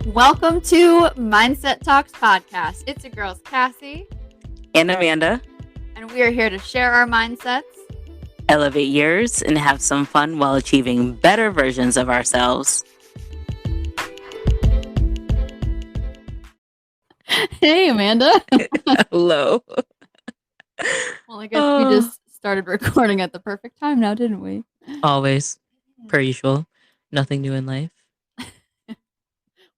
Welcome to Mindset Talks podcast. It's your girls, Cassie, and Amanda. and we are here to share our mindsets. Elevate yours and have some fun while achieving better versions of ourselves. Hey, Amanda. Hello. Well, I guess we just started recording at the perfect time now, didn't we? Always, per usual. Nothing new in life.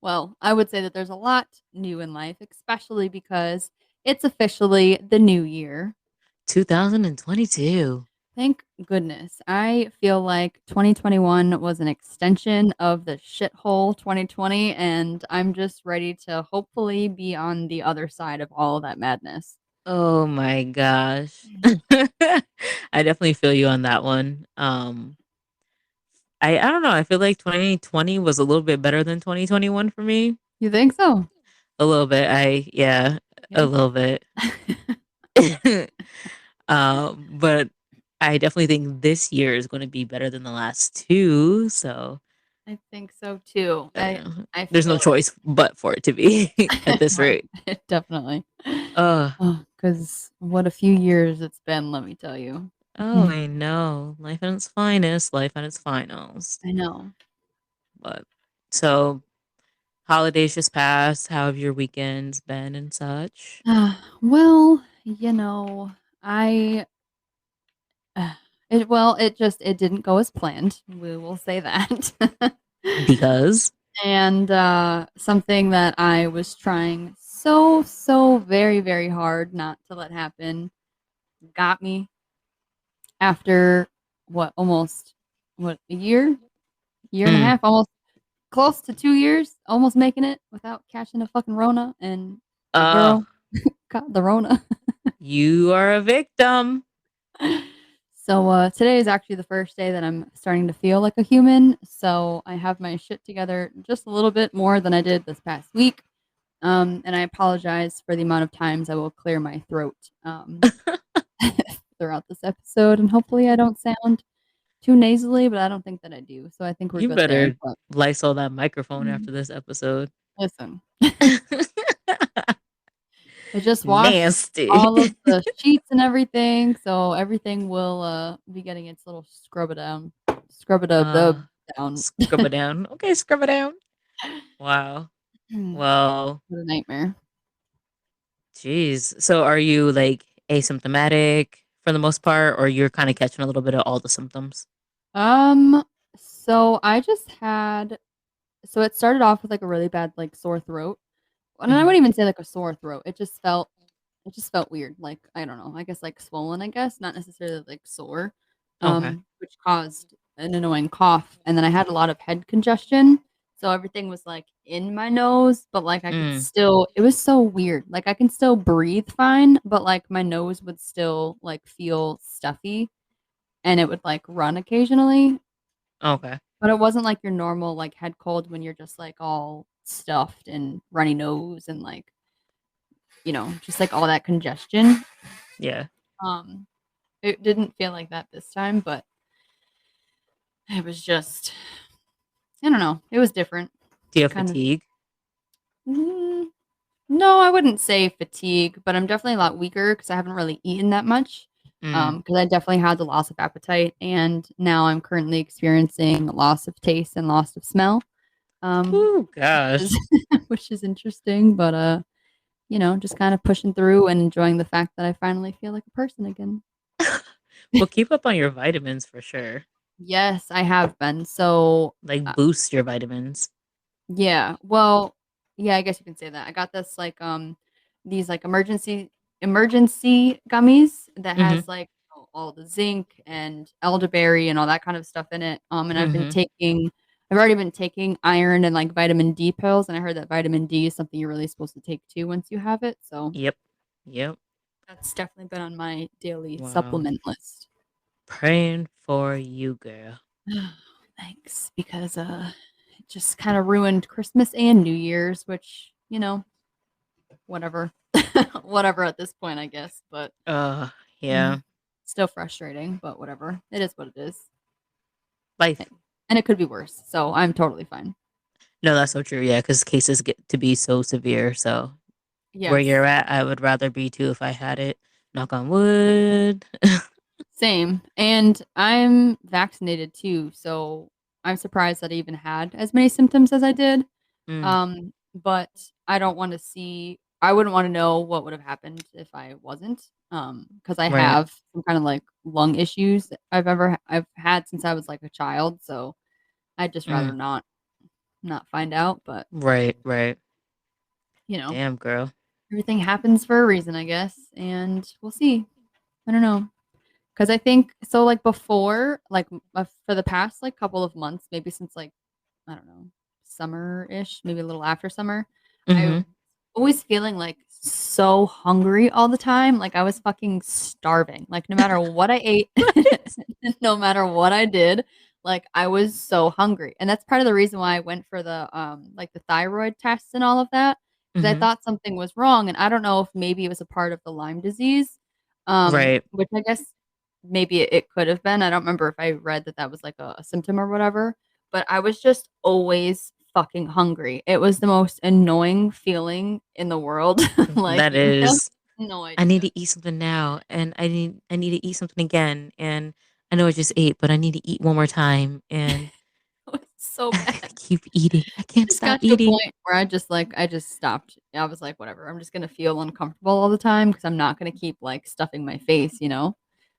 Well, I would say that there's a lot new in life, especially because it's officially the new year. 2022. Thank goodness. I feel like 2021 was an extension of the shithole 2020, and I'm just ready to hopefully be on the other side of all of that madness. Oh my gosh. I definitely feel you on that one. I don't know. I feel like 2020 was a little bit better than 2021 for me. You think so? A little bit. A Okay. little bit. But I definitely think this year is going to be better than the last two. So I think so too. uh, I there's no feel it. choice but for it to be at this Right. rate. Definitely. Uh, Oh, because what a few years it's been, let me tell you. oh, I know. Life at its finest, life at its finals. I know. But so holidays just passed. How have your weekends been and such? Well, you know, I it didn't go as planned. We will say that. Because And something that I was trying so very very hard not to let happen got me after what, a year and a mm, half, almost close to 2 years, almost making it without catching a fucking Rona, and your uh, girl got the Rona. you are a victim. So today is actually the first day that I'm starting to feel like a human. So I have my shit together just a little bit more than I did this past week. And I apologize for the amount of times I will clear my throat throughout this episode. And hopefully I don't sound too nasally, but I don't think that I do. So I think we're You good there. better But Lysol that microphone mm, after this episode. listen, I just washed Nasty. all of the sheets and everything, so everything will be getting its little scrub it up uh, down. scrub it down. Okay, scrub it down. Wow. Well, What a nightmare. geez. So are you like asymptomatic for the most part, or you're kind of catching a little bit of all the symptoms? Um, so I just had so it started off with like a really bad like sore throat. And I Hmm. wouldn't even say like a sore throat. It just felt weird. Like, I don't know, I guess like swollen, I guess, not necessarily like sore. Okay. Which caused an annoying cough. And then I had a lot of head congestion. So everything was like in my nose, but like I could Mm. still it was so weird. Like I can still breathe fine, but like my nose would still like feel stuffy and it would like run occasionally. Okay. But it wasn't like your normal like head cold when you're just like all stuffed and runny nose and like, just like all that congestion. Yeah. Um, it didn't feel like that this time, but it was just, I don't know, it was different. Do you have Kind of, fatigue? mm, no, I wouldn't say fatigue, but I'm definitely a lot weaker because I haven't really eaten that much. Mm. Because I definitely had the loss of appetite, and now I'm currently experiencing loss of taste and loss of smell. Oh Which is gosh. which is interesting, but just kind of pushing through and enjoying the fact that I finally feel like a person again. Well, keep up on your vitamins for sure. Yes, I have been. So, Like boost your vitamins. yeah. Well, yeah, I guess you can say that. I got this like these like emergency gummies that Mm-hmm. has like all the zinc and elderberry and all that kind of stuff in it. And Mm-hmm. I've already been taking iron and like vitamin D pills, and I heard that vitamin D is something you're really supposed to take too once you have it. So Yep. Yep. that's definitely been on my daily Wow. supplement list. Praying for you, girl. Thanks, because it just kind of ruined Christmas and New Year's, which, whatever. Whatever at this point, I guess, but Uh, mm, yeah. still frustrating, but whatever. It is what it is. Life. And it could be worse, so I'm totally fine. No, that's so true. Yeah, because cases get to be so severe. So where you're Yes. at, I would rather be too if I had it. Knock on wood. Same. And I'm vaccinated too, so I'm surprised that I even had as many symptoms as I did. Mm, But I wouldn't want to know what would have happened if I wasn't. Because I right. have some kind of like lung issues I've had since I was like a child, so I'd just rather Mm, not find out, but right. Right. you know, Damn, girl. everything happens for a reason, I guess, and we'll see. I don't know. Because I think so, like before, like for the past like couple of months, maybe since like I don't know, summer-ish, maybe a little after summer, I Mm-hmm. always feeling like so hungry all the time. Like I was fucking starving. Like no matter what I ate, no matter what I did, like I was so hungry. And that's part of the reason why I went for the like the thyroid tests and all of that. Because I Mm-hmm. thought something was wrong. And I don't know if maybe it was a part of the Lyme disease. Right. Which I guess maybe it could have been. I don't remember if I read that that was like a symptom or whatever, but I was just always fucking hungry. It was the most annoying feeling in the world. Like That you have is. no I need idea. to eat something now, and I need to eat something again, and I know I just ate, but I need to eat one more time, and It was so I bad. keep eating. I can't Just stop got to a eating. point where I just stopped. I was like, whatever. I'm just gonna feel uncomfortable all the time because I'm not gonna keep like stuffing my face, you know.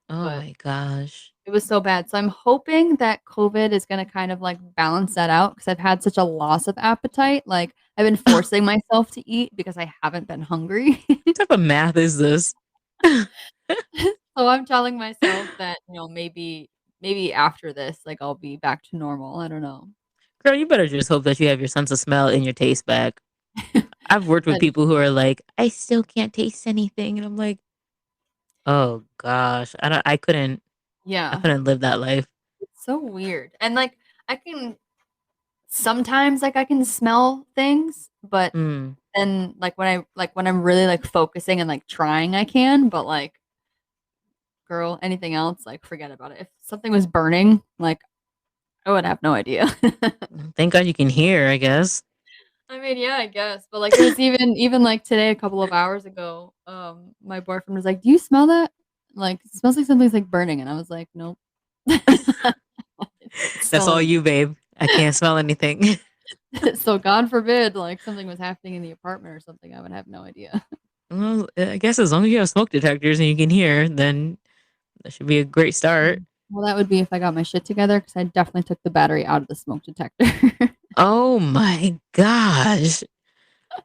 Oh But my gosh. it was so bad. So I'm hoping that COVID is gonna kind of like balance that out because I've had such a loss of appetite. Like I've been What forcing myself to eat because I haven't been hungry. type of math is this? So I'm telling myself that, maybe after this, like I'll be back to normal. I don't know. Girl, you better just hope that you have your sense of smell and your taste back. I've worked with That is people who are like, I still can't taste anything, and I'm like, oh gosh, I yeah. couldn't live that life. It's so weird. And like I can sometimes like I can smell things, but Mm. then like when I'm really like focusing and like trying I can, but like girl, anything else, like forget about it. If something was burning, like I would have no idea. Thank God you can hear, I guess. I mean, yeah, I guess. But like it was even like today, a couple of hours ago, my boyfriend was like, "Do you smell that? Like it smells like something's like burning." And I was like, "Nope." I don't That's smell all you, anything. babe. I can't smell anything. So God forbid like something was happening in the apartment or something, I would have no idea. Well, I guess as long as you have smoke detectors and you can hear, then that should be a great start. Well, that would be if I got my shit together because I definitely took the battery out of the smoke detector. Oh my gosh.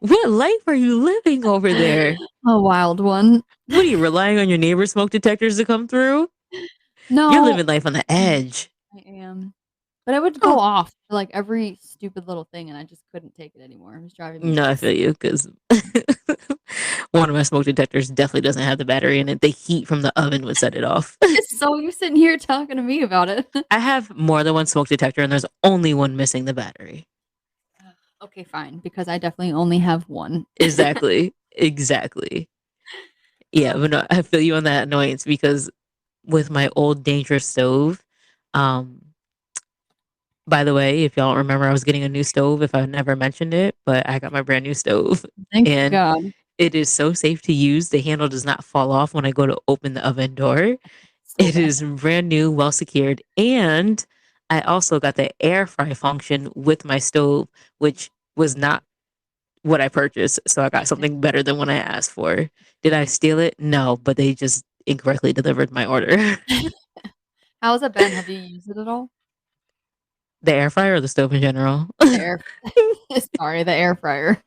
What life are you living over there? A wild one. What are you relying on your neighbor's smoke detectors to come through? You're No, living life on the edge. I am. But it would go Oh, off for, like, every stupid little thing, and I just couldn't take it anymore. It was driving me no, I feel nuts. you because one of my smoke detectors definitely doesn't have the battery in it. The heat from the oven would set it off. So you sitting here talking to me about it. I have more than one smoke detector and there's only one missing the battery. Okay, fine, because I definitely only have one. Exactly. Exactly. Yeah, Ugh, but no, I feel you on that annoyance because with my old dangerous stove, um, by the way, if y'all don't remember, I was getting a new stove if I never mentioned it, but I got my brand new stove thank and God. it is so safe to use. The handle does not fall off when I go to open the oven door. So It bad. is brand new, well secured, and I also got the air fry function with my stove, which was not what I purchased. So I got something better than what I asked for. Did I steal it? No, but they just incorrectly delivered my order. How's it been? Have you used it at all? The air fryer or the stove in general? The air sorry, the air fryer.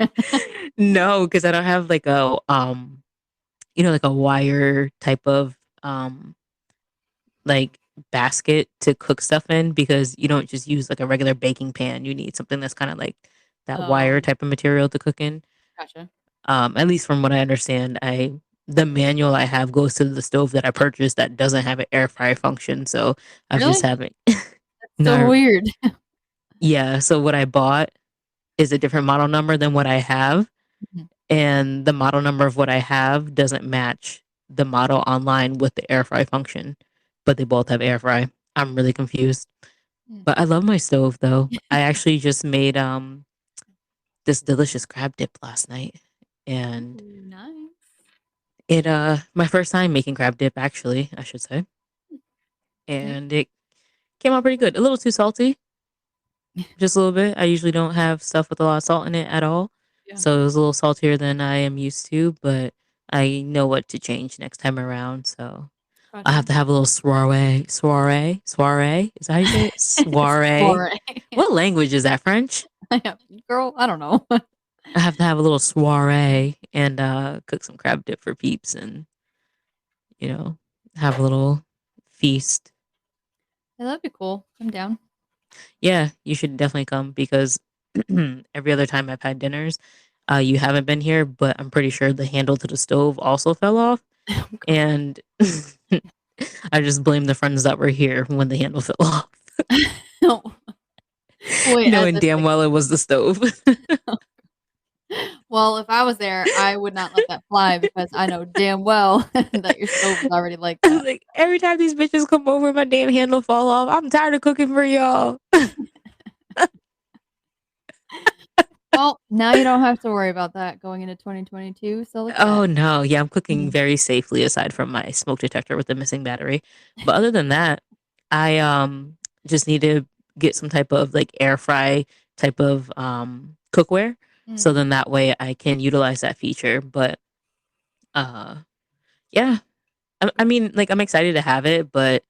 No, because I don't have like a like a wire type of like basket to cook stuff in because you don't just use like a regular baking pan. You need something that's kind of like that wire Oh, type of material to cook in. gotcha. At least from what I understand, I the manual I have goes to the stove that I purchased that doesn't have an air fryer function. So I was just Really? having That's so no, weird. yeah. So what I bought is a different model number than what I have, and the model number of what I have doesn't match the model online with the air fry function, but they both have air fry. I'm really confused. But I love my stove though. I actually just made this delicious crab dip last night, and Ooh, nice. it my first time making crab dip, actually, I should say, Yeah. and it came out pretty good. A little too salty, just a little bit. I usually don't have stuff with a lot of salt in it at all, Yeah. so it was a little saltier than I am used to. But I know what to change next time around, so I have Gotcha. to have a little soiree. Is that how you say it? Soiree. Soiree. What language is that? French? Yeah. Girl, I don't know. I have to have a little soiree and cook some crab dip for peeps, and you know, have a little feast. Yeah, that'd be cool. I'm down. Yeah, you should definitely come because every other time I've had dinners, you haven't been here, but I'm pretty sure the handle to the stove also fell off, Oh and I just blame the friends that were here when the handle fell off, god. Wait, as knowing if damn like, well it was the stove. well, if I was there, I would not let that fly because I know damn well that your stove is already like I was that. like, every time these bitches come over, my damn handle fall off. I'm tired of cooking for y'all. Well, now you don't have to worry about that going into 2022. So look at that. Oh no, yeah, I'm cooking Mhm. very safely aside from my smoke detector with the missing battery. But other than that, I just need to get some type of like air fry type of cookware. So Mm, then that way I can utilize that feature. But uh yeah, I mean like I'm excited to have it, but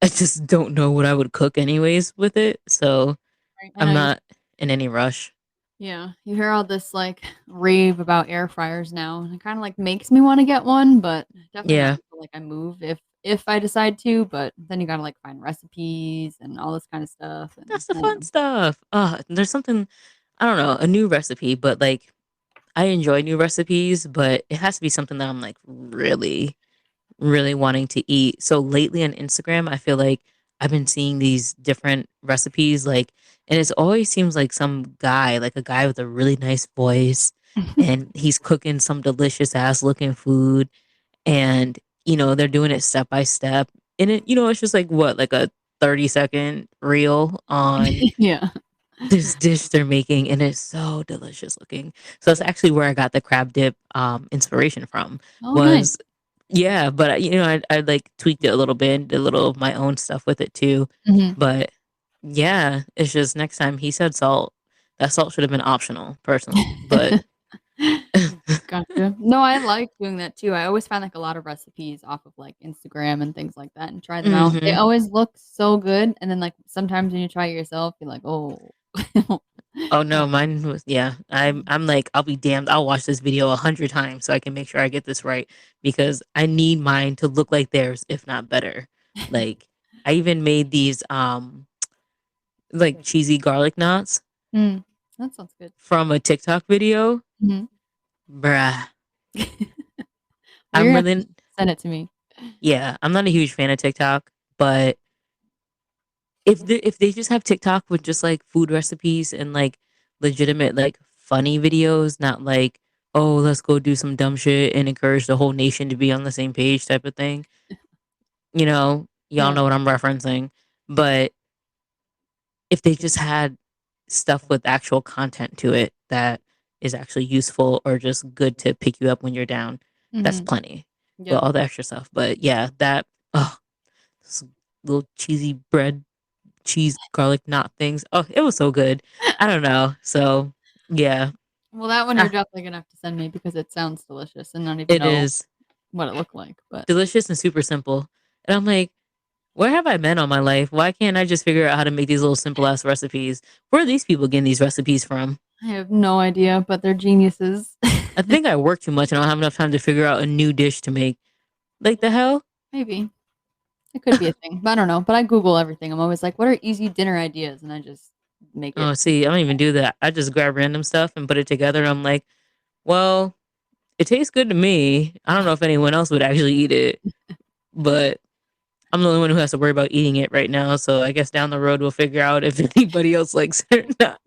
I just don't know what I would cook anyways with it. So right. I I'm know you. not in any rush. Yeah, you hear all this like rave about air fryers now, and it kind of like makes me want to get one, but definitely not Yeah, until like I move if I decide to. But then you gotta like find recipes and all this kind of stuff, and that's the I don't fun know. stuff. There's something I don't know, a new recipe, but like I enjoy new recipes, but it has to be something that I'm like really, really wanting to eat. So lately on Instagram, I feel like I've been seeing these different recipes, like, and it always seems like some guy, like a guy with a really nice voice, and he's cooking some delicious ass looking food, and they're doing it step by step, and it's just like what, like a 30-second reel on Yeah. this dish they're making, and it's so delicious looking. So that's actually where I got the crab dip inspiration from. Oh, nice. Was Yeah, but I like tweaked it a little bit, did a little of my own stuff with it too. Hmm. But yeah, it's just next time he said salt. That salt should have been optional, personally. But Gotcha. No, I like doing that too. I always find like a lot of recipes off of like Instagram and things like that and try them out. They hmm always look so good. And then like sometimes when you try it yourself, you're like, oh. oh no, mine was, yeah. I'm like, I'll be damned. I'll watch this video 100 times so I can make sure I get this right, because I need mine to look like theirs, if not better. Like I even made these like cheesy garlic knots Mm, that sounds good. from a TikTok video. Mhm. Bruh. Well, you're I'm gonna have to really send it to me. Yeah, I'm not a huge fan of TikTok, but if they just have TikTok with just like food recipes and like legitimate like funny videos, not like, oh, let's go do some dumb shit and encourage the whole nation to be on the same page type of thing. Y'all Yeah. know what I'm referencing. But if they just had stuff with actual content to it that is actually useful or just good to pick you up when you're down, that's Hmm. plenty. But Yep. all the extra stuff. But yeah, that this little cheesy bread, cheese garlic knot things. Oh, it was so good. I don't know. So yeah, Well, that one you're ah, definitely gonna have to send me because it sounds delicious and not even it know is what it looked like. But delicious and super simple. And I'm like, where have I been all my life? Why can't I just figure out how to make these little simple ass recipes? Where are these people getting these recipes from? I have no idea, but they're geniuses. I think I work too much and I don't have enough time to figure out a new dish to make. Like the hell? Maybe. It could be a thing, but I don't know. But I Google everything. I'm always like, what are easy dinner ideas? And I just make it. Oh, see, I don't even do that. I just grab random stuff and put it together. And I'm like, well, it tastes good to me. I don't know if anyone else would actually eat it, but I'm the only one who has to worry about eating it right now. So I guess down the road we'll figure out if anybody else likes it or not.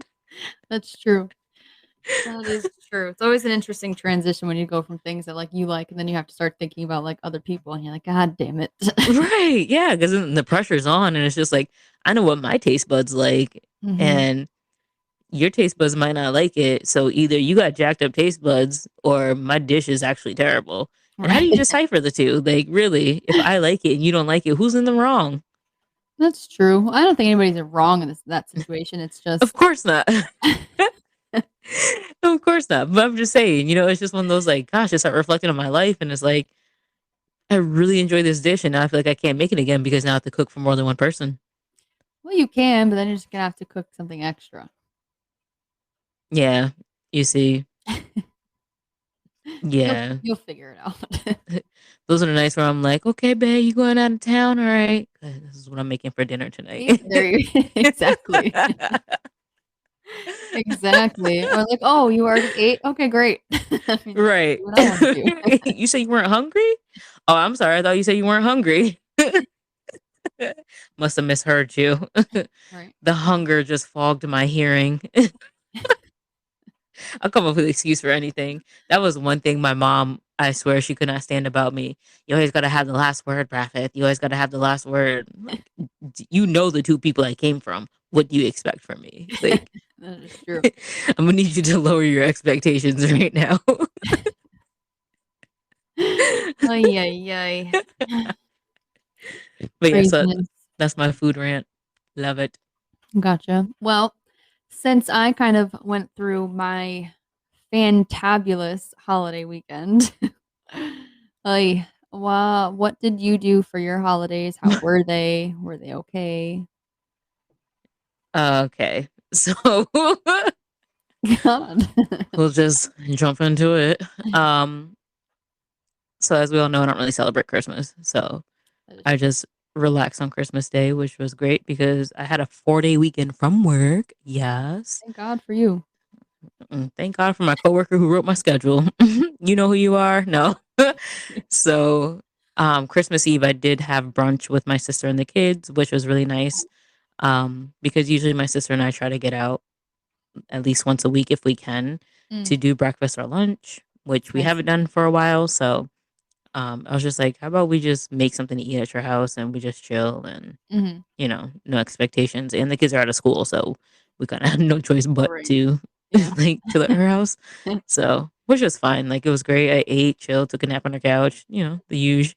That's true. That is true. It's always an interesting transition when you go from things that like you like, and then you have to start thinking about like other people, and you're like, God damn it. Right. Yeah. Because then the pressure's on and it's just like, I know what my taste buds like. Hmm. And your taste buds might not like it. So either you got jacked up taste buds or my dish is actually terrible. And how do you Right. decipher the two? Like, really, if I like it and you don't like it, who's in the wrong? That's true. I don't think anybody's wrong in that situation. It's Of just course not. Of course not. But I'm just saying, it's just one of those like, gosh, it's not reflecting on my life. And it's like, I really enjoy this dish and now I feel like I can't make it again because now I have to cook for more than one person. well, you can, but then you're just gonna have to cook something extra. Yeah. You see. You'll Yeah. you'll figure it out. Those are the nights where I'm like, okay, babe, you going out of town? All right. This is what I'm making for dinner See? tonight. There you exactly. Exactly. Or like, "Oh, you already ate? Okay, great." I mean, I can Right. do what I wanna do. You said you weren't hungry? Oh, I'm sorry. I thought you said you weren't hungry. Must have misheard you. Right. The hunger just fogged my hearing. I'll come up with an excuse for anything. That was one thing my mom, I swear, she could not stand about me. You always got to have the last word, Braffeth. You always got to have the last word. Like, you know the two people I came from. What do you expect from me? Like, That is true. I'm gonna need you to lower your expectations right now. Ay, ay, ay. But yeah, so Craziness. that's my food rant. Love it. Gotcha. Well, since I kind of went through my fantabulous holiday weekend, like, what did you do for your holidays? How were they? Were they okay? Okay, so God. we'll just jump into it. Um, so as we all know, I don't really celebrate Christmas, so That is I true. just relaxed on Christmas Day, which was great because I had a 4-day weekend from work. Yes. Thank God for you. Thank God for my coworker who wrote my schedule. You know who you are? No. So, Christmas Eve, I did have brunch with my sister and the kids, which was really nice. Because usually my sister and I try to get out at least once a week if we can Mm, to do breakfast or lunch, which we nice. haven't done for a while. So, I was just like, how about we just make something to eat at your house and we just chill and, Mhm. no expectations. And the kids are out of school, so we kind of had no choice but Right. to Yeah. like chill at her house. So, which was fine. Like, it was great. I ate, chilled, took a nap on her couch, the usual,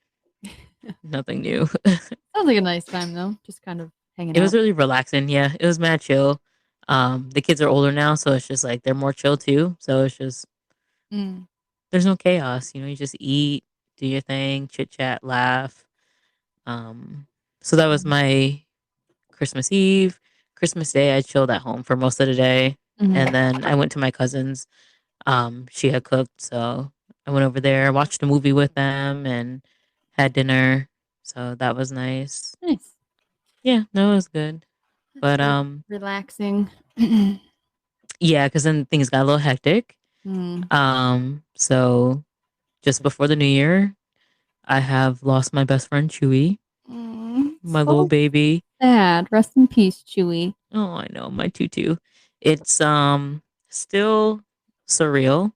nothing new. Sounds like a nice time though, just kind of hanging It was out. really relaxing. Yeah, it was mad chill. The kids are older now, so it's just like they're more chill too. So it's just Mm, there's no chaos. You just eat, do your thing, chit chat, laugh. Um, so that was mhm, my Christmas Eve. Christmas Day, I chilled at home for most of the day, and mhm. then I went to my cousin's. She had cooked, so I went over there, watched a movie with them, and had dinner. So that was nice. Nice. Yeah, no, it was good. That's But good. Relaxing. yeah, because then things got a little hectic. Mm. So just before the new year, I have lost my best friend Chewy, my little So baby. sad. Rest in peace, Chewy. Oh, I know, my tutu. It's still surreal.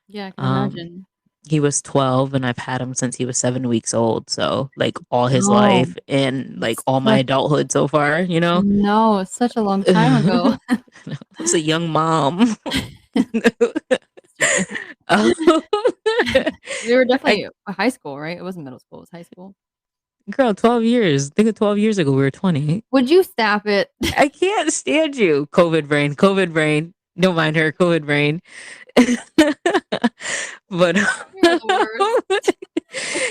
Yeah, I can Um imagine. he was 12 and I've had him since he was 7 weeks old. So like all his No, life and like it's all my such adulthood so far, I know, it's such a long time ago. I was a young mom. Stupid. Um, We were I definitely a high school, right? It wasn't middle school, it was high school. girl, 12 years. Think of 12 years ago we were 20. Would you stop it? I can't stand you. COVID brain, COVID brain. Don't mind her, COVID brain. But You're the worst.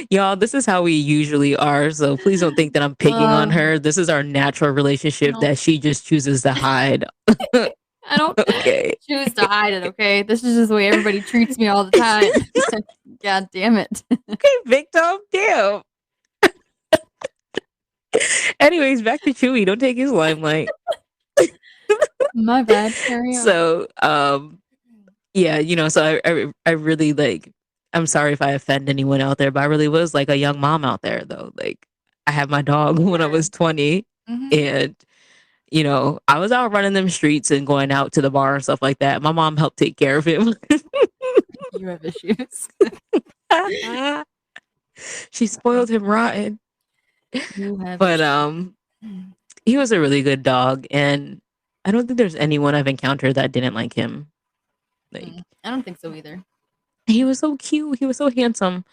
y'all, this is how we usually are. So please don't think that I'm picking on Uh, her. This is our natural relationship no. that she just chooses to hide. I don't Okay. choose to hide it, okay? This is just the way everybody treats me all the time. God damn it. Okay, victim. Damn. Anyways, back to Chewy. Don't take his limelight. My bad. Carry on. So, yeah, so I really like, I'm sorry if I offend anyone out there, but I really was like a young mom out there though. Like, I had my dog when I Sure. was 20 Mhm. and I was out running them streets and going out to the bar and stuff like that. My mom helped take care of him. You have issues. She spoiled him rotten. You have But issues. he was a really good dog and I don't think there's anyone I've encountered that didn't like him. Like I don't think so either. he was so cute, he was so handsome,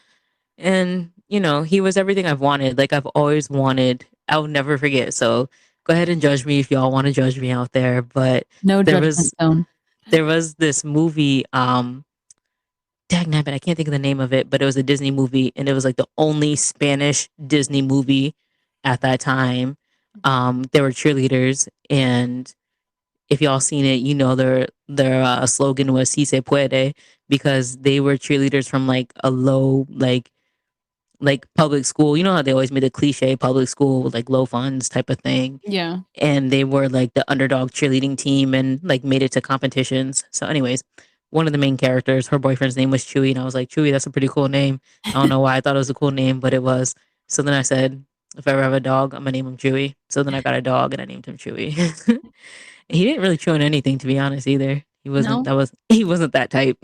and he was everything I've wanted. Like I've always wanted. I'll never forget. So go ahead and judge me if y'all want to judge me out there. But No there judgment was zone. there was this movie. Dag nabbit, I can't think of the name of it, but it was a Disney movie, and it was like the only Spanish Disney movie at that time. There were cheerleaders, and if y'all seen it, their slogan was "Si se puede," because they were cheerleaders from like a low like public school. You know how they always made the cliche public school like low funds type of thing, Yeah. and they were like the underdog cheerleading team and like made it to competitions. So, anyways, one of the main characters, her boyfriend's name was Chewy, and I was like, Chewy, that's a pretty cool name. I don't know why I thought it was a cool name, but it was. So then I said, if I ever have a dog, I'm gonna name him Chewy. So then I got a dog and I named him Chewy. He didn't really chew on anything, to be honest, either. No, He wasn't that type.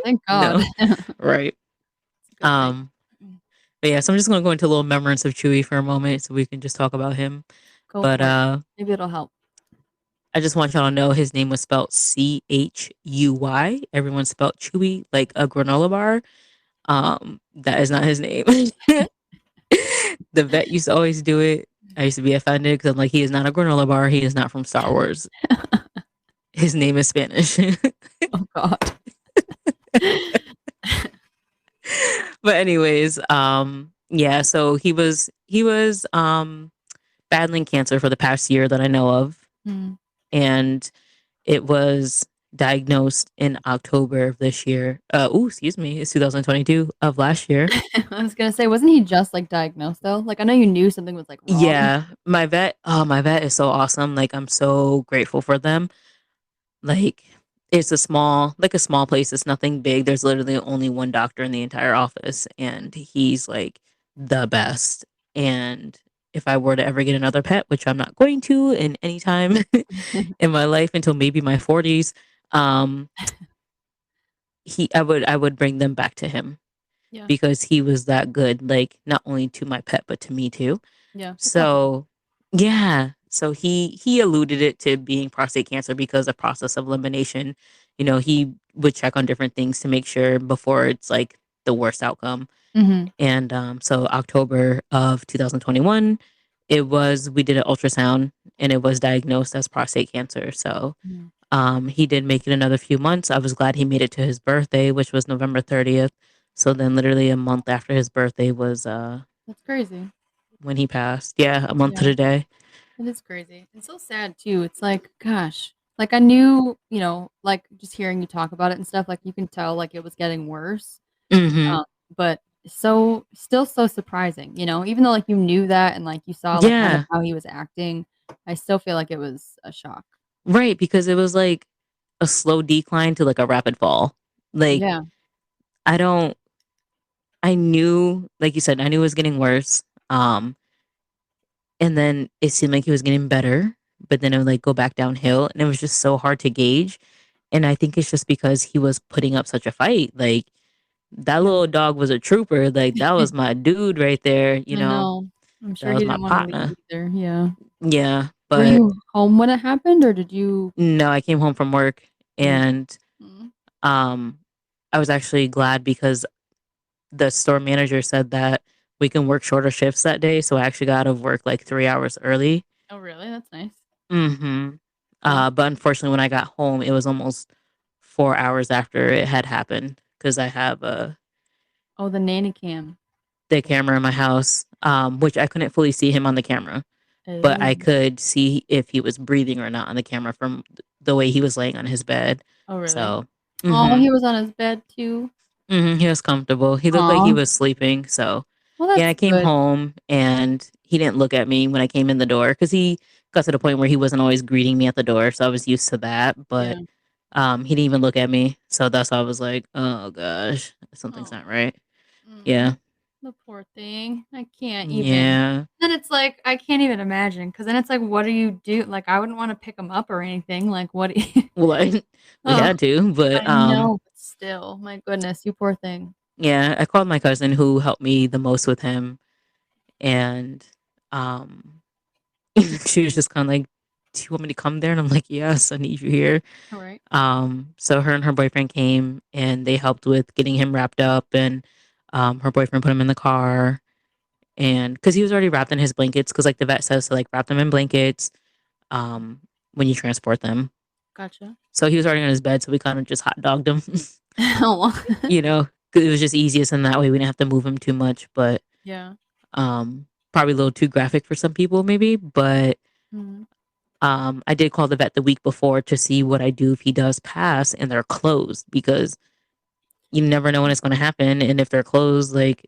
thank God. No, right. It's a good thing. Um, but yeah, so I'm just gonna go into a little remembrance of Chewy for a moment, so we can just talk about him. Go But for it. Maybe it'll help. I just want y'all to know his name was spelled Chuy. Everyone spelled Chewy like a granola bar. That is not his name. The vet used to always do it. I used to be offended because I'm like, he is not a granola bar. He is not from Star Wars. His name is Spanish. Oh God. But anyways, yeah. So he was battling cancer for the past year that I know of, Mm. and it was diagnosed in October of this year. Excuse me, it's 2022 of last year. I was gonna say, wasn't he just like diagnosed though? Like I know you knew something was like wrong. Yeah, my vet is so awesome. Like I'm so grateful for them. Like it's a small place. It's nothing big. There's literally only one doctor in the entire office, and he's like the best. And if I were to ever get another pet, which I'm not going to in any time in my life until maybe my 40s, um, I would bring them back to him Yeah. because he was that good. Like not only to my pet, but to me too. Yeah. That's awesome. So yeah. So he alluded it to being prostate cancer because of process of elimination. He would check on different things to make sure before it's like the worst outcome. Hmm. And so October of 2021, we did an ultrasound and it was diagnosed as prostate cancer. So he did make it another few months. I was glad he made it to his birthday, which was November 30th. So then literally a month after his birthday was That's crazy. when he passed. Yeah, a month to Yeah. the day. It is crazy. It's so sad too. It's like, gosh, like I knew, like just hearing you talk about it and stuff, like you can tell like it was getting worse. Mhm. Um, but still so surprising, even though like you knew that and like you saw like kind of Yeah. how he was acting, I still feel like it was a shock. Right, because it was like a slow decline to like a rapid fall. Like Yeah. I don't I knew, like you said, I knew it was getting worse. And then it seemed like he was getting better, but then it would like go back downhill and it was just so hard to gauge. And I think it's just because he was putting up such a fight. Like that Yeah. little dog was a trooper. Like that was my dude right there, I know. I'm That sure he was my didn't want to leave partner. either. Yeah. Yeah, Were but you home when it happened or did you? no, I came home from work Mm, and mm. um I was actually glad because the store manager said that we can work shorter shifts that day, so I actually got out of work like 3 hours early. Oh, really? That's nice. Mm-hmm. Yeah. But unfortunately, when I got home, it was almost 4 hours after it had happened because I have Oh, the nanny cam. the camera in my house, which I couldn't fully see him on the camera, but I Oh. could see if he was breathing or not on the camera from the way he was laying on his bed. Oh, really? So, Oh, mm-hmm, he was on his bed too. he was comfortable. He looked like he Oh, was sleeping. So, well, yeah, I that's came good. home and he didn't look at me when I came in the door because he got to the point where he wasn't always greeting me at the door. So I was used to that. But Yeah. he didn't even look at me. So that's why I was like, oh gosh, something's not Oh. right. Mm, Yeah. the poor thing. I can't even. Yeah. Then it's like I can't even imagine because then it's like, what do you do? Like I wouldn't want to pick him up or anything. Like what? Do you... Well, we Oh, had to, but I know, but still, my goodness, you poor thing. yeah, I called my cousin who helped me the most with him, and um, she was just kind of like, do you want me to come there? And I'm like, yes, I need you here. All right. So her and her boyfriend came and they helped with getting him wrapped up, and her boyfriend put him in the car, and because he was already wrapped in his blankets, because like the vet says to like wrap them in blankets um when you transport them. Gotcha. So he was already on his bed, so we kind of just hot dogged him. Oh, 'Cause it was just easiest, and that way we didn't have to move him too much. But yeah. probably a little too graphic for some people, maybe. But Mhm. I did call the vet the week before to see what I do if he does pass and they're closed, because you never know when it's going to happen. And if they're closed, like,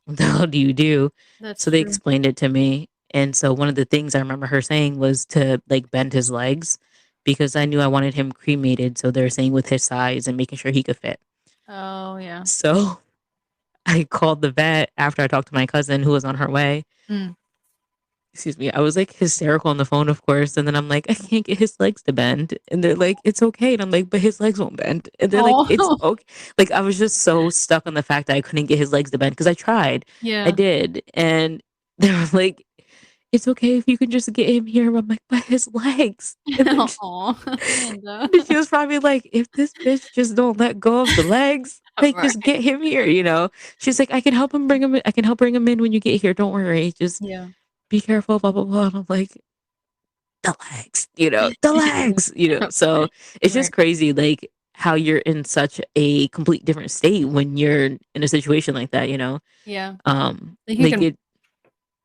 what the hell do you do? That's So they true. explained it to me. And so one of the things I remember her saying was to like bend his legs, because I knew I wanted him cremated. So they're saying with his size and making sure he could fit. Oh, yeah. So I called the vet after I talked to my cousin who was on her way. Mm. Excuse me. I was like hysterical on the phone, of course. And then I'm like, I can't get his legs to bend. And they're like, it's okay. And I'm like, but his legs won't bend. And they're like, it's Oh, okay. Like, I was just so stuck on the fact that I couldn't get his legs to bend, because I tried. I yeah. did. And they were like, it's okay if you can just get him here. I'm like, but his legs. And then Oh, Amanda. she was probably like, if this bitch just don't let go of the legs, like just Right. get him here. She's like, I can help him bring him in. I can help bring him in when you get here. Don't worry. Just Yeah. be careful, blah, blah, blah. And I'm like, the legs. So it's just Right. crazy, like how you're in such a complete different state when you're in a situation like that. Yeah. Like you Like can it,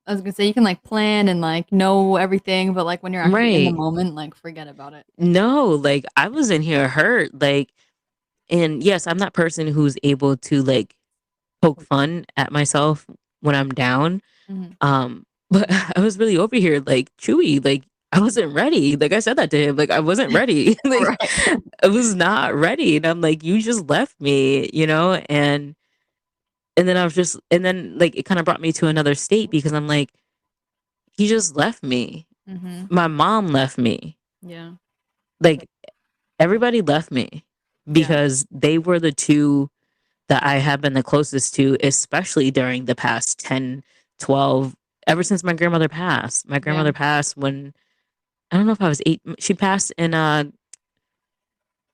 I was gonna say you can like plan and like know everything, but like when you're actually in the right. moment, like forget about it. No, like I was in here hurt, like, and yes, I'm that person who's able to like poke fun at myself when I'm down. Mhm. But I was really over here like Chewy, like I wasn't ready. Like I said that to him, like I wasn't ready. Like Right. I was not ready. And I'm like, you just left me. And then I was just and then like it kind of brought me to another state, because I'm like, he just left me. Mhm. My mom left me. Yeah. Like everybody left me, Yeah. because they were the two that I have been the closest to, especially during the past 10, 12, ever since my grandmother passed. My Yeah. grandmother passed when, I don't know if I was 8. She passed in,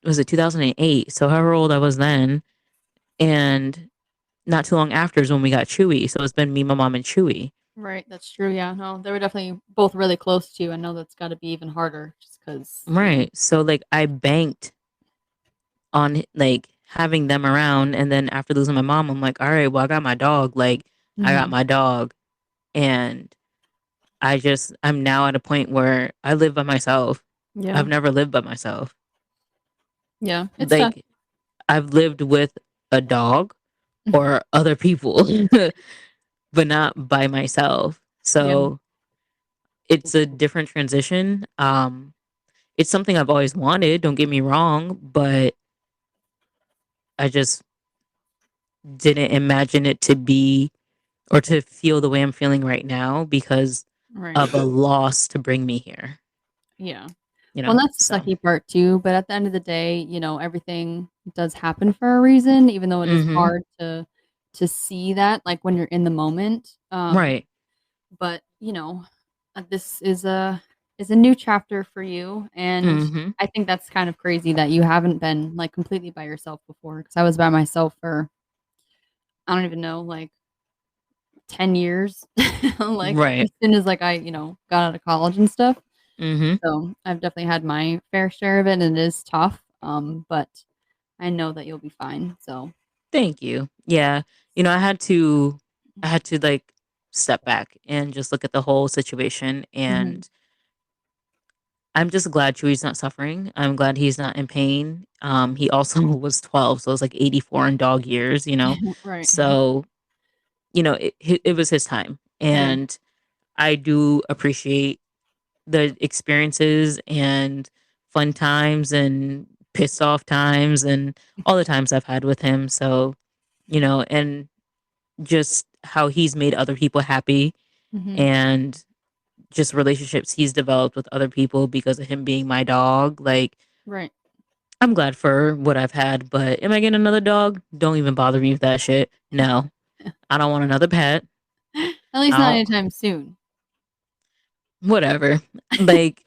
was it 2008? So however old I was then. And not too long after is when we got Chewy. So it's been me, my mom, and Chewy. Right. That's true. Yeah. No, they were definitely both really close to you. I know that's got to be even harder just because, Right. So like I banked on like having them around. And then after losing my mom, I'm like, all right, well, I got my dog. Like I got Mhm. my dog. And I'm now at a point where I live by myself. Yeah. I've never lived by myself. Yeah. It's tough. Like I've lived with a dog or other people, but not by myself. Yeah. So it's a different transition. It's something I've always wanted, don't get me wrong, but I just didn't imagine it to be or to feel the way I'm feeling right now, because Right. of a loss to bring me here, Yeah. you Well, know? and that's the So, sucky part too, but at the end of the day, everything does happen for a reason, even though it is mhm. hard to see that, like, when you're in the moment. Right. But, this is a new chapter for you, and Mhm. I think that's kind of crazy that you haven't been, like, completely by yourself before. Because I was by myself for, I don't even know, like, 10 years, like, Right. as soon as, like, got out of college and stuff. Mhm. So, I've definitely had my fair share of it, and it is tough, but I know that you'll be fine, so Thank you. Yeah. I had to like step back and just look at the whole situation, Mhm. and I'm just glad Chewy's not suffering. I'm glad he's not in pain. He also was 12, so it was like 84 in dog years. Right. So, it was his time. Yeah, And I do appreciate the experiences and fun times and pissed off times and all the times I've had with him. So, and just how he's made other people happy, mhm, and just relationships he's developed with other people because of him being my dog. Like, right. I'm glad for what I've had, but am I getting another dog? Don't even bother me with that shit. No, I don't want another pet. At least I not don't, anytime soon. whatever. Like,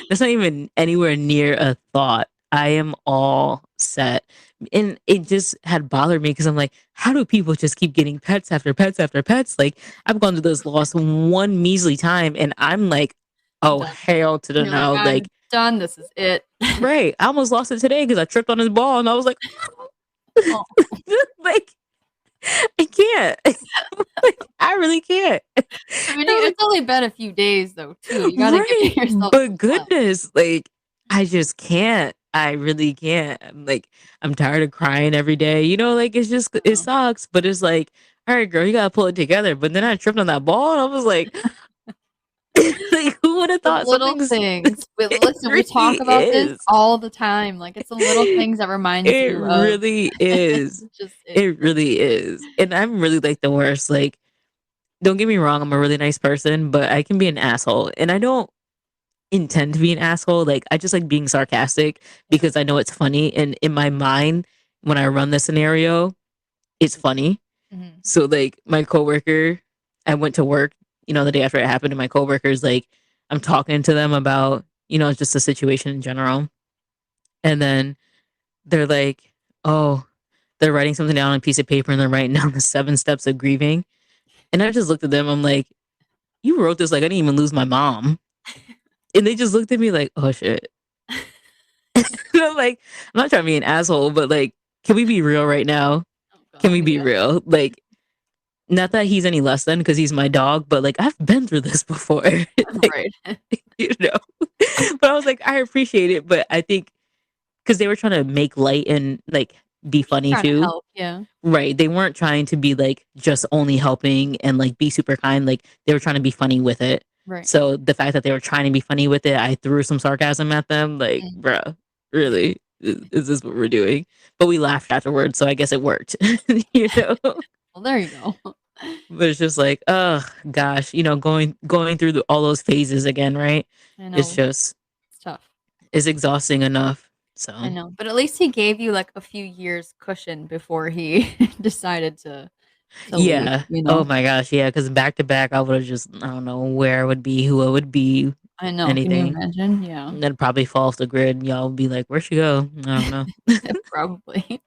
That's not even anywhere near a thought. I am all set. And it just had bothered me because I'm like, how do people just keep getting pets after pets after pets? Like, I've gone to this loss one measly time and I'm like, oh, Done. hell to the You're like, no. I'm Like, done. This is it. right. I almost lost it today because I tripped on his ball and I was like, Oh, like, I can't. Like, I really can't. I I mean, was it's only been a few days though, too. You got to give right. yourself But some time. goodness, like I just can't. I really can't. I'm like, I'm tired of crying every day. You know, like it's just it Oh, sucks, but it's like, all right, girl, you gotta pull it together. But then I tripped on that ball and I was like, like who would have the thought little something's things. But it listen, we really talk about this is. all the time. Like it's the little things that reminds It you of really is. just it. It really is. And I'm really like the worst. Like, don't get me wrong, I'm a really nice person, but I can be an asshole. And I don't intend to be an asshole. Like I just like being sarcastic Yeah. because I know it's funny. And in my mind, when I run the scenario, it's funny. Hmm. So like my coworker, I went to work, the day after it happened, and my coworkers like I'm talking to them about, just the situation in general. And then they're like, oh, they're writing something down on a piece of paper and they're writing down the 7 steps of grieving. And I just looked at them, I'm like, you wrote this like I didn't even lose my mom. And they just looked at me like, oh shit. I'm like, I'm not trying to be an asshole, but like, can we be real right now? Oh Can God, we be yeah. real? Like, not that he's any less than because he's my dog, but like, I've been through this before. Like, Right. you know, but I was like, I appreciate it. But I think because they were trying to make light and like be Just funny trying to too. help. Yeah. Right. They weren't trying to be like just only helping and like be super kind. Like, they were trying to be funny with it. Right. So the fact that they were trying to be funny with it, I threw some sarcasm at them. Like, Mm. bruh, really? Is this what we're doing? But we laughed afterwards, so I guess it worked. you know? Well, there you go. But it's just like, oh gosh, going through all those phases again, right? I It's know just it's tough. it's exhausting enough. I So know, but at least he gave you like a few years cushion before he decided to leave. yeah. You Oh know. my gosh, yeah, because back to back I would have just I don't know where I would be, who I would be, I know. Can you anything. imagine? Yeah. And then probably fall off the grid. Y'all would be like, where'd she go? I don't know. Probably.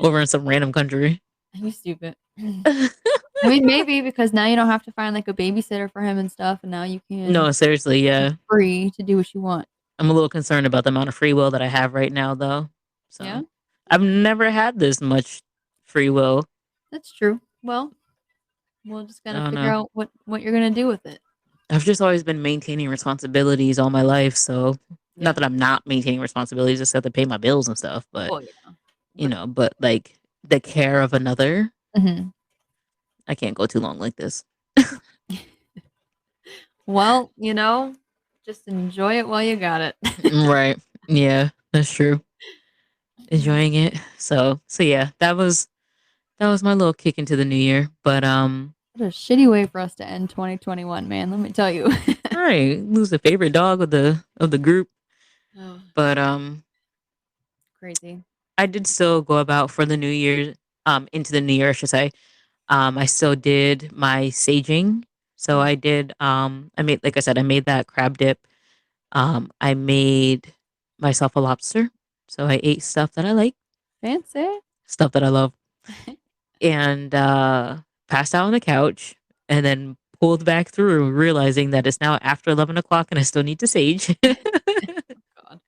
Over in some random country. You stupid. I mean, maybe because now you don't have to find like a babysitter for him and stuff, and now you can No, seriously, be yeah. free to do what you want. I'm a little concerned about the amount of free will that I have right now, though. Yeah, So I've never had this much free will. that's true. Well, we'll just I gotta don't figure know. out what you're gonna do with it. I've just always been maintaining responsibilities all my life. So not Yeah. that I'm not maintaining responsibilities, just have to pay my bills and stuff. But Well, yeah. But but like the care of another, mhm. I can't go too long like this. Well, just enjoy it while you got it. Right. Yeah, that's true. Enjoying it. So yeah, that was my little kick into the new year. But What a shitty way for us to end 2021, man. Let me tell you. all right, lose the favorite dog of the group. Oh, But crazy. I did still go about for the new year, into the new year, I should say. I still did my saging. So Mm, I did I made like I said, I made that crab dip. I made myself a lobster. So I ate stuff that I like, fancy. stuff that I love, and passed out on the couch and then pulled back through, realizing that it's now after 11 o'clock and I still need to sage. God.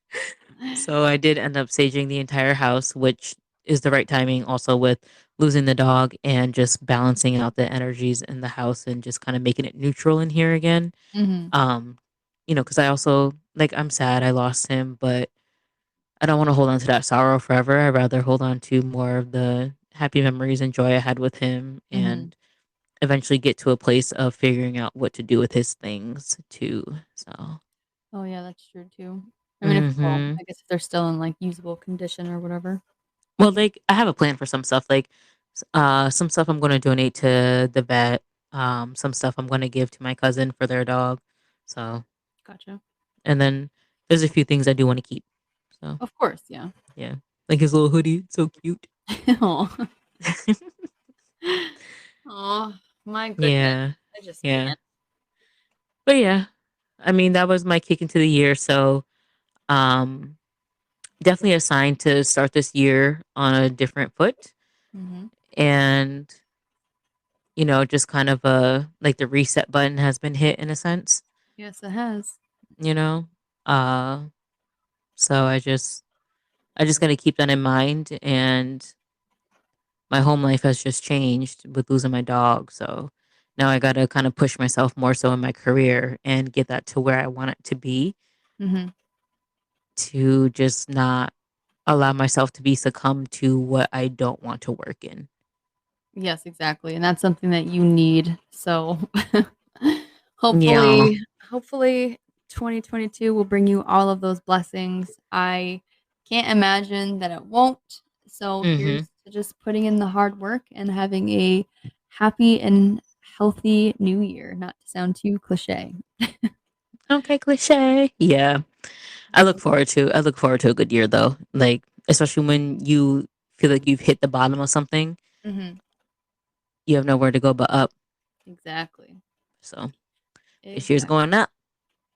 So I did end up saging the entire house, which is the right timing also with losing the dog and just balancing out the energies in the house and just kind of making it neutral in here again. Hmm. Um, because I also like I'm sad I lost him, but I don't want to hold on to that sorrow forever. I'd rather hold on to more of the happy memories and joy I had with him Hmm. and eventually get to a place of figuring out what to do with his things too. So Oh yeah, that's true too. I mean, mhm. I guess if they're still in like usable condition or whatever. Well, like I have a plan for some stuff. Like, some stuff I'm going to donate to the vet. Some stuff I'm going to give to my cousin for their dog. So, Gotcha. and then there's a few things I do want to keep. So, Of course, yeah. yeah, like his little hoodie, it's so cute. Oh, oh, my goodness. Yeah, I just yeah, can't. but yeah. I mean, that was my kick into the year. So, um, definitely a sign to start this year on a different foot. Mm-hmm. And, just kind of like the reset button has been hit in a sense, Yes, it has. you know? Uh, so I just got to keep that in mind. And my home life has just changed with losing my dog. So now I got to kind of push myself more so in my career and get that to where I want it to be, Mm-hmm. to just not allow myself to be succumb to what I don't want to work in. Yes, exactly. And that's something that you need. So Yeah. hopefully 2022 will bring you all of those blessings. I can't imagine that it won't. So Mm-hmm. here's to just putting in the hard work and having a happy and healthy new year, not to sound too cliche. Okay, cliche. Yeah. I look forward to a good year though. Like, especially when you feel like you've hit the bottom of something, Mm-hmm. you have nowhere to go but up. Exactly. So this year's Exactly. going up.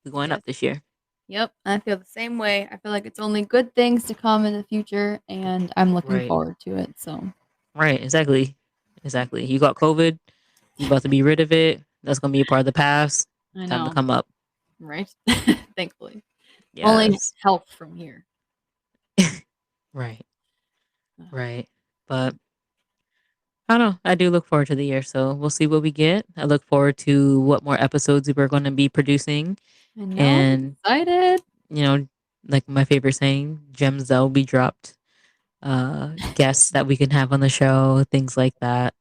We're going Yes. up this year. Yep. I feel the same way. I feel like it's only good things to come in the future, and I'm looking Right. forward to it. So Right. Exactly. Exactly. You got COVID. You about to be rid of it. That's gonna be a part of the past. I Time to know, come up. right? Thankfully. Only Yes. health from here. Right. Right. But I don't know. I do look forward to the year, so we'll see what we get. I look forward to what more episodes we're going to be producing, I know. I'm and excited. you know, like my favorite saying, gems that will be dropped, guests that we can have on the show, things like that.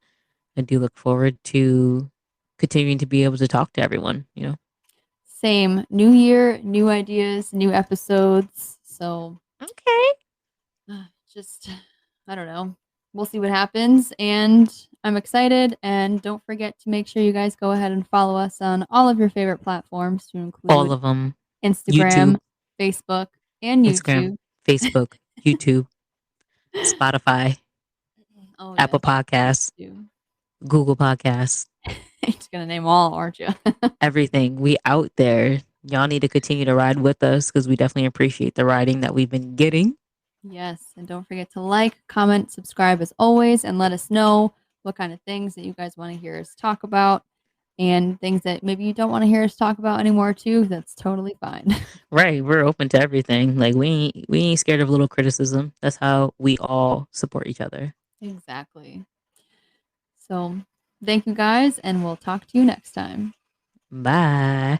I do look forward to continuing to be able to talk to everyone. Same. New year, new ideas, new episodes. So Okay. just, I don't know. We'll see what happens. And I'm excited. And don't forget to make sure you guys go ahead and follow us on all of your favorite platforms to All include of them. Instagram, YouTube, Facebook, and Instagram, YouTube. Facebook, YouTube, Spotify, Oh, yes. Apple Podcasts, You. Google Podcasts, You're just going to name all, aren't you? everything. We out there. Y'all need to continue to ride with us because we definitely appreciate the riding that we've been getting. Yes, and don't forget to like, comment, subscribe as always, and let us know what kind of things that you guys want to hear us talk about and things that maybe you don't want to hear us talk about anymore too. That's totally fine. Right. We're open to everything. Like we ain't scared of a little criticism. That's how we all support each other. Exactly. So, thank you guys, and we'll talk to you next time. Bye.